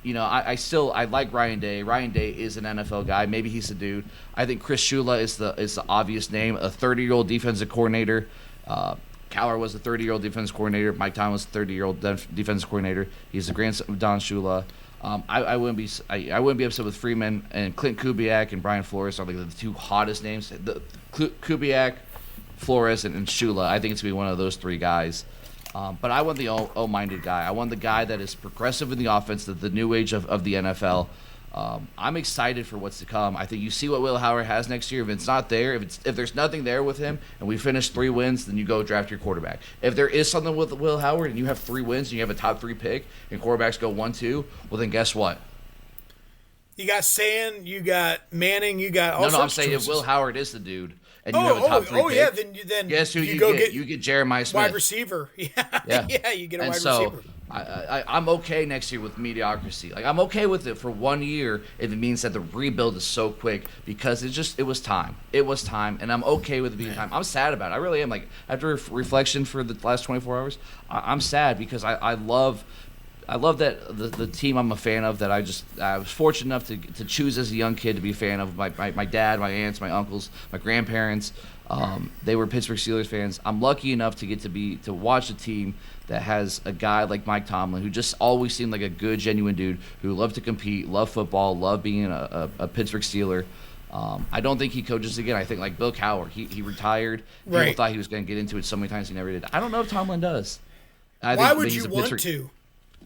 I like Ryan Day. Ryan Day is an NFL guy. Maybe he's a dude. I think Chris Shula is the obvious name. A 30-year-old defensive coordinator. Cowher was a 30-year-old defense coordinator. Mike Tomlin was a 30-year-old defense coordinator. He's the grandson of Don Shula. I wouldn't be upset with Freeman and Clint Kubiak and Brian Flores are like the two hottest names. Kubiak, Flores, and Shula. I think it's gonna be one of those three guys. But I want the O-minded guy. I want the guy that is progressive in the offense, the new age of the NFL. I'm excited for what's to come. I think you see what Will Howard has next year. If it's not there, if there's nothing there with him, and we finish 3 wins, then you go draft your quarterback. If there is something with Will Howard and you have 3 wins and you have a top 3 pick and quarterbacks go 1-2, well then guess what? You got Sand, you got Manning, you got all sorts I'm saying choices. If Will Howard is the dude and you have a top 3 pick, yeah, then guess who you go get? You get Jeremiah Smith, wide receiver. Yeah, you get a wide receiver. I'm okay next year with mediocrity. Like, I'm okay with it for 1 year if it means that the rebuild is so quick because it was time. It was time, and I'm okay with it being time. I'm sad about it. I really am. Like, after reflection for the last 24 hours, I'm sad because I love that the team I'm a fan of that I was fortunate enough to choose as a young kid to be a fan of. My dad, my aunts, my uncles, my grandparents, they were Pittsburgh Steelers fans. I'm lucky enough to get to watch a team that has a guy like Mike Tomlin who just always seemed like a good, genuine dude who loved to compete, loved football, loved being a Pittsburgh Steeler. I don't think he coaches again. I think like Bill Cowher, he retired. Right. People thought he was going to get into it so many times he never did. I don't know if Tomlin does. Why would you want to?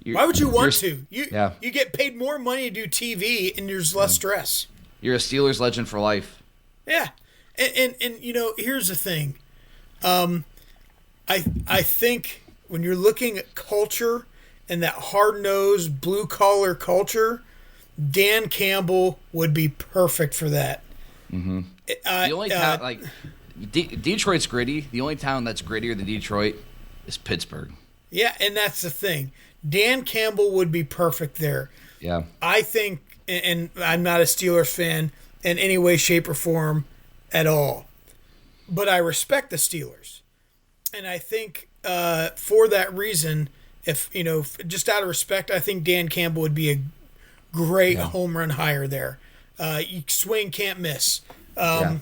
Why would you want to? You get paid more money to do TV and there's less stress. You're a Steelers legend for life. Yeah. And here's the thing. I think when you're looking at culture and that hard-nosed, blue-collar culture, Dan Campbell would be perfect for that. Mm-hmm. The only town, Detroit's gritty. The only town that's grittier than Detroit is Pittsburgh. Yeah, and that's the thing. Dan Campbell would be perfect there. Yeah. I think, and I'm not a Steelers fan in any way, shape, or form at all, but I respect the Steelers. And I think for that reason, if just out of respect, I think Dan Campbell would be a great home run hire there. You swing, can't miss. Yeah.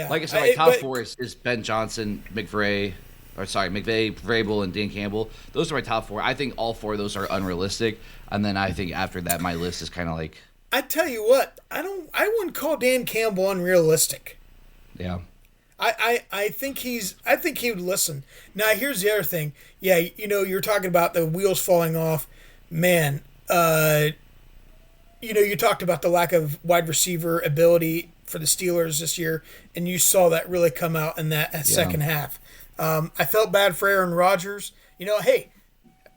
Like I said, my top 4 is Ben Johnson, McVay, Vrabel, and Dan Campbell. Those are my top 4. I think all 4 of those are unrealistic. And then I think after that, my list is kind of like. I tell you what, I wouldn't call Dan Campbell unrealistic. Yeah. I think he would listen. Now here's the other thing. Yeah, you're talking about the wheels falling off. Man, you talked about the lack of wide receiver ability for the Steelers this year, and you saw that really come out in that second half. I felt bad for Aaron Rodgers. Hey,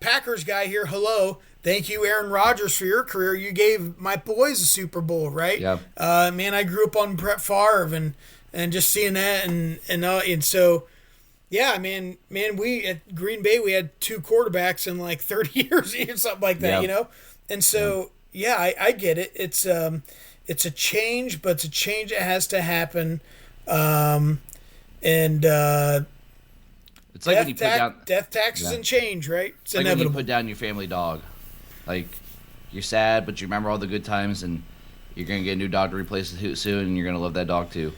Packers guy here, hello. Thank you, Aaron Rodgers, for your career. You gave my boys a Super Bowl, right? Yeah. Man, I grew up on Brett Favre and just seeing that and so, yeah, man, we at Green Bay we had 2 quarterbacks in like 30 years or something like that, And so, I get it. It's a change, but it's a change that has to happen. It's like when you put down death, taxes, and change, right? It's like inevitable. when you put down your family dog. Like, you're sad, but you remember all the good times, and you're going to get a new dog to replace it soon, and you're going to love that dog too.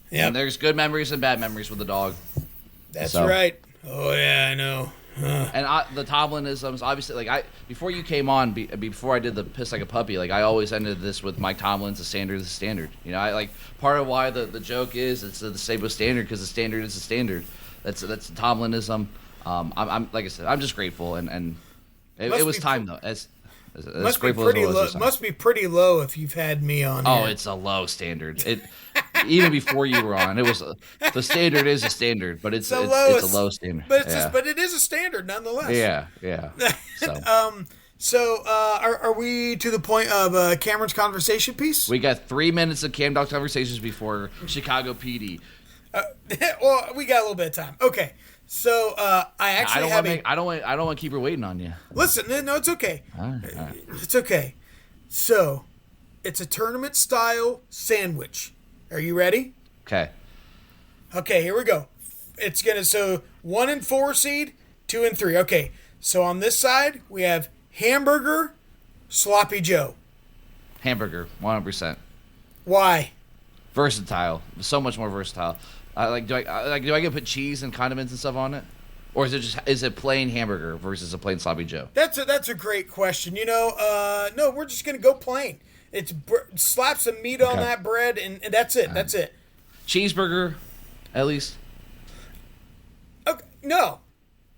Yeah. And there's good memories and bad memories with the dog. That's right. Oh, yeah, I know. And the Tomlinisms, obviously, before you came on, before I did the piss like a puppy, I always ended this with Mike Tomlin's the standard is the standard. Part of why the joke is it's the Sabo Standard because the standard is the standard. That's Tomlinism. I'm like I said, I'm just grateful, and it was time though. As must be grateful pretty as it was low. Must be pretty low if you've had me on. Oh, here. it's a low standard. It even before you were on, it was the standard is a standard, but it's a low standard. But but it is a standard nonetheless. Yeah. So. So, are we to the point of Cameron's conversation piece? We got 3 minutes of Cam Dog conversations before Chicago PD. Well, we got a little bit of time. Okay, so I don't want to keep her waiting on you. Listen, no, it's okay. All right. It's okay. So, it's a tournament style sandwich. Are you ready? Okay. Okay, here we go. It's so 1 and 4 seed, 2 and 3. Okay, so on this side we have hamburger, sloppy Joe. Hamburger, 100%. Why? Versatile, so much more versatile. Do I get to put cheese and condiments and stuff on it, or is it plain hamburger versus a plain sloppy Joe? That's a great question. No, we're just gonna go plain. It's slap some meat on that bread, and that's it. That's it. Cheeseburger, at least. Okay, no.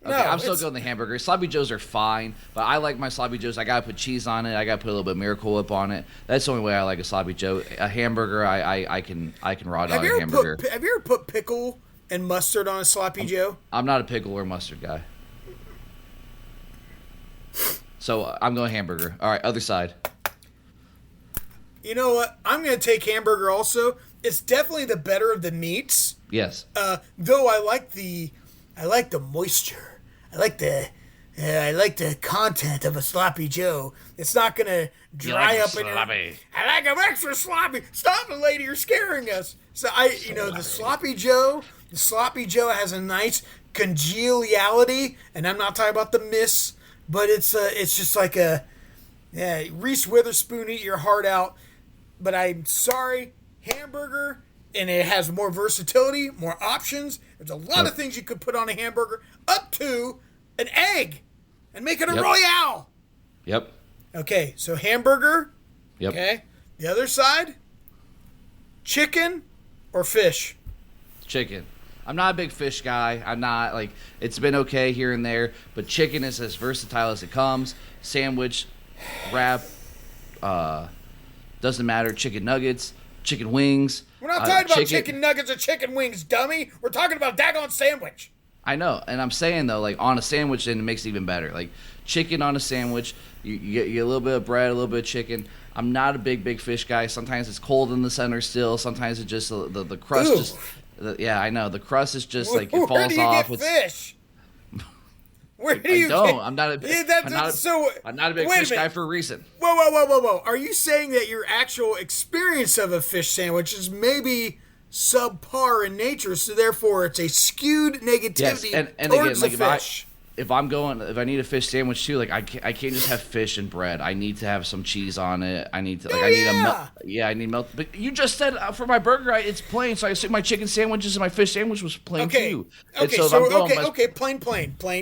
Okay, I'm still going the hamburger. Sloppy Joes are fine, but I like my sloppy Joes. I gotta put cheese on it. I gotta put a little bit of Miracle Whip on it. That's the only way I like a sloppy Joe. A hamburger, I can raw dog a hamburger. Have you ever put pickle and mustard on a sloppy Joe? I'm not a pickle or mustard guy. So I'm going hamburger. All right, other side. You know what? I'm going to take hamburger also. It's definitely the better of the meats. Yes. Though I like the moisture. I like the content of a sloppy Joe. It's not going to dry up in your... I like them extra sloppy. Stop it, lady. You're scaring us. So the sloppy Joe has a nice congeniality, and I'm not talking about the miss, but it's just like Reese Witherspoon, eat your heart out. But I'm sorry, hamburger, and it has more versatility, more options. There's a lot of things you could put on a hamburger, up to an egg, and make it a Royale. Yep. Okay, so hamburger. Yep. Okay. The other side, chicken or fish? Chicken. I'm not a big fish guy. I'm not, it's been okay here and there, but chicken is as versatile as it comes. Sandwich, wrap, doesn't matter. Chicken nuggets, chicken wings. We're not talking about chicken nuggets or chicken wings, dummy. We're talking about a daggone sandwich. I know, and I'm saying, though, on a sandwich, and it makes it even better. Chicken on a sandwich, you get a little bit of bread, a little bit of chicken. I'm not a big fish guy. Sometimes it's cold in the center still. Sometimes it just, the crust yeah, I know. The crust is just, it falls off. Where do you get fish? Where do you I'm not a big fish guy for a reason. Whoa. Are you saying that your actual experience of a fish sandwich is maybe subpar in nature, so therefore it's a skewed negativity towards the fish? If I need a fish sandwich too, I can't just have fish and bread. I need to have some cheese on it. I need I need milk. But you just said for my burger it's plain, so I assume my chicken sandwiches and my fish sandwich was plain too. Plain.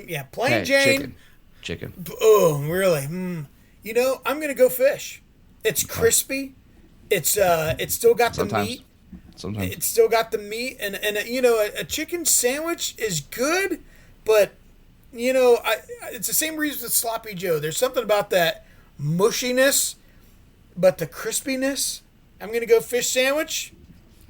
Yeah, plain Jane. Chicken. Oh, really? I'm gonna go fish. It's crispy. It's still got the meat. Sometimes it's still got the meat, and a chicken sandwich is good, but. It's the same reason with sloppy Joe. There's something about that mushiness, but the crispiness. I'm going to go fish sandwich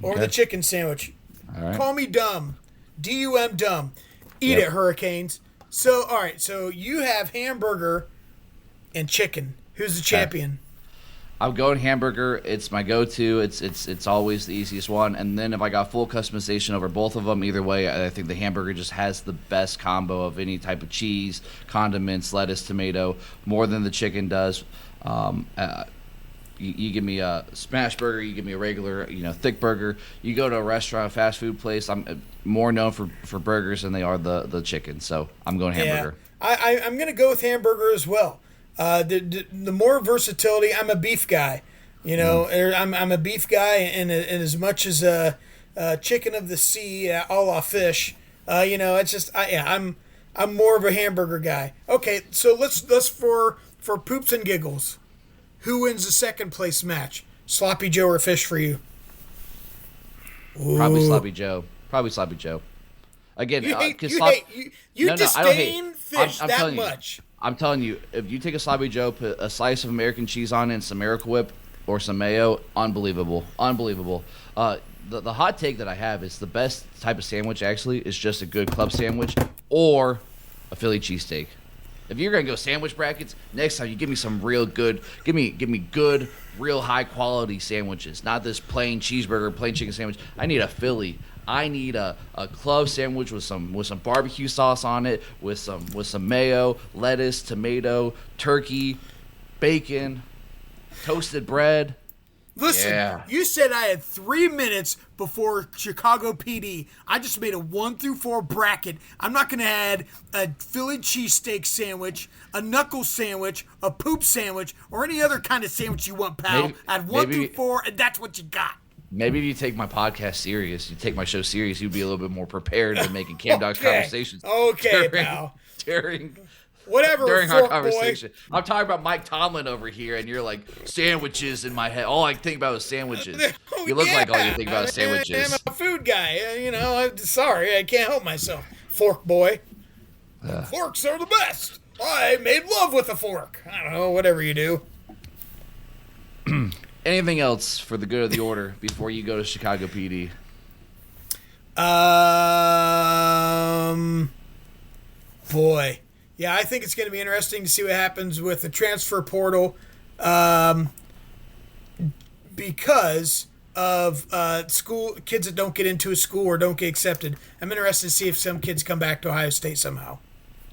or the chicken sandwich. All right. Call me dumb. D-U-M dumb. Eat it, Hurricanes. So, all right. So you have hamburger and chicken. Who's the champion? I'm going hamburger. It's my go-to. It's always the easiest one. And then if I got full customization over both of them, either way, I think the hamburger just has the best combo of any type of cheese, condiments, lettuce, tomato, more than the chicken does. You give me a smash burger, you give me a regular, thick burger. You go to a restaurant, a fast food place, I'm more known for burgers than they are the chicken. So I'm going hamburger. Yeah. I'm going to go with hamburger as well. The more versatility. I'm a beef guy, I'm a beef guy, and as much as chicken of the sea, a la fish, it's just I'm more of a hamburger guy. Okay, so let's for poops and giggles, who wins the second place match? Sloppy Joe or fish for you? Ooh. Probably sloppy Joe. Again, You hate, because you, hate, you I don't hate. disdain fish I'm that telling much. I'm telling you, if you take a Sloppy Joe, put a slice of American cheese on it and some Miracle Whip or some mayo, unbelievable. The hot take that I have is the best type of sandwich actually is just a good club sandwich or a Philly cheesesteak. If you're gonna go sandwich brackets, next time you give me some real good, give me good, real high quality sandwiches, not this plain cheeseburger, plain chicken sandwich. I need a Philly. I need a club sandwich with some barbecue sauce on it, with some mayo, lettuce, tomato, turkey, bacon, toasted bread. Listen, You said I had 3 minutes before Chicago PD. I just made a 1 through 4 bracket. I'm not going to add a Philly cheesesteak sandwich, a knuckle sandwich, a poop sandwich, or any other kind of sandwich you want, pal. Add 1 through 4, and that's what you got. Maybe if you take my podcast serious, you take my show serious, you'd be a little bit more prepared to making Cam Dog conversations. Okay, pal. During our conversation. Boy. I'm talking about Mike Tomlin over here, and you're like, sandwiches in my head. All I think about is sandwiches. You look like all you think about is sandwiches. I'm a food guy. I'm sorry. I can't help myself. Fork boy. Forks are the best. I made love with a fork. I don't know, whatever you do. Anything else for the good of the order before you go to Chicago PD? Boy. Yeah, I think it's going to be interesting to see what happens with the transfer portal because of school kids that don't get into a school or don't get accepted. I'm interested to see if some kids come back to Ohio State somehow.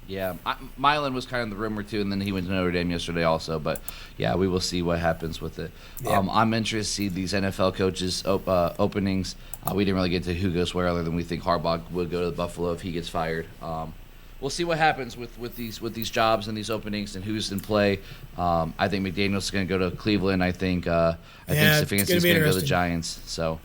Yeah, Milan was kind of the rumor too, and then he went to Notre Dame yesterday also. But yeah, we will see what happens with it. Yeah. I'm interested to see these NFL coaches openings. We didn't really get to who goes where, other than we think Harbaugh would go to the Buffalo if he gets fired. We'll see what happens with these jobs and these openings and who's in play. I think McDaniel's going to go to Cleveland. I think Stefanski's going to go to the Giants. So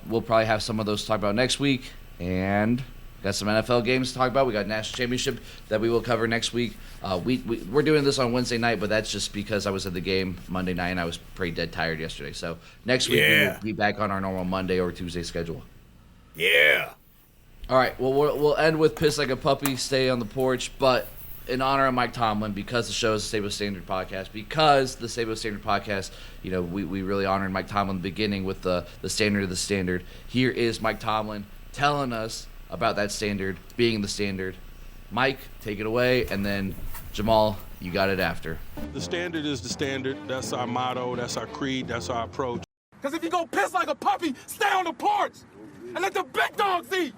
we'll probably have some of those to talk about next week. And got some NFL games to talk about. We got National Championship that we will cover next week. We're doing this on Wednesday night, but that's just because I was at the game Monday night and I was pretty dead tired yesterday. So next week we will be back on our normal Monday or Tuesday schedule. Yeah. All right, well, we'll end with Piss Like a Puppy, Stay on the Porch, but in honor of Mike Tomlin, because the show is the Sabo Standard Podcast, we really honored Mike Tomlin in the beginning with the standard of the standard. Here is Mike Tomlin telling us about that standard being the standard. Mike, take it away, and then Jamal, you got it after. The standard is the standard. That's our motto. That's our creed. That's our approach. Because if you go piss like a puppy, stay on the porch and let the big dogs eat.